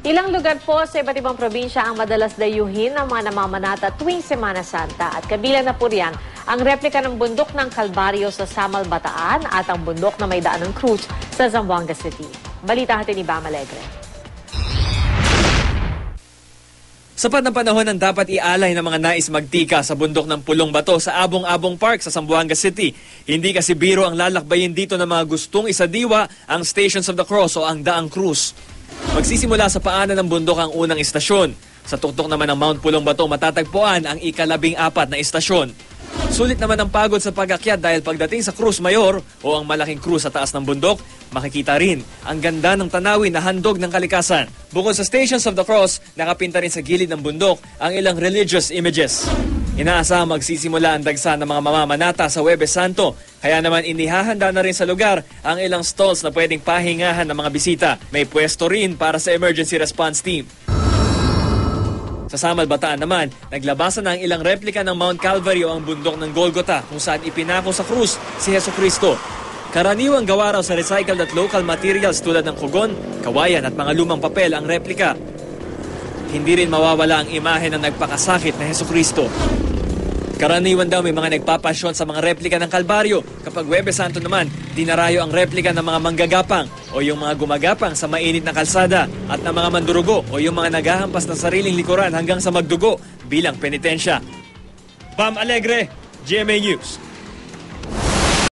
Ilang lugar po sa iba't ibang probinsya ang madalas dayuhin ng mga namamanata tuwing Semana Santa at kabilang na po riyan ang replika ng bundok ng Kalbaryo sa Samal, Bataan at ang bundok na may daan ng Cruz sa Zamboanga City. Balita natin ni Bam Alegre. Sapat na panahon ang dapat ialay ng mga nais magtika sa bundok ng Pulong Bato sa Abong-Abong Park sa Zamboanga City. Hindi kasi biro ang lalakbayin dito ng mga gustong isadiwa ang Stations of the Cross o ang Daang Cruz. Magsisimula sa paanan ng bundok ang unang istasyon. Sa tuktok naman ng Mount Pulong Bato matatagpuan ang ika-14 na istasyon. Sulit naman ang pagod sa pag-akyat dahil pagdating sa Cruz Mayor o ang malaking krus sa taas ng bundok, makikita rin ang ganda ng tanawin na handog ng kalikasan. Bukod sa Stations of the Cross, nakapinta rin sa gilid ng bundok ang ilang religious images. Inaasahang magsisimula ang dagsa ng mga mamamanata sa Huwebes Santo, kaya naman inihahanda na rin sa lugar ang ilang stalls na pwedeng pahingahan ng mga bisita. May pwesto rin para sa emergency response team. Sa Samal, Bataan naman, naglabasan na ang ilang replika ng Mount Calvary o ang bundok ng Golgotha kung saan ipinako sa krus si Jesucristo. Karaniwang gawa raw sa recycled at local materials tulad ng kugon, kawayan at mga lumang papel ang replika. Hindi rin mawawala ang imahe ng nagpakasakit na Jesucristo. Karaniwan daw may mga nagpapasyon sa mga replika ng Kalbaryo. Kapag Huwebes Santo naman, dinarayo ang replika ng mga manggagapang o yung mga gumagapang sa mainit na kalsada at ng mga mandurugo o yung mga naghahampas ng sariling likuran hanggang sa magdugo bilang penitensya. Bam Alegre, GMA News.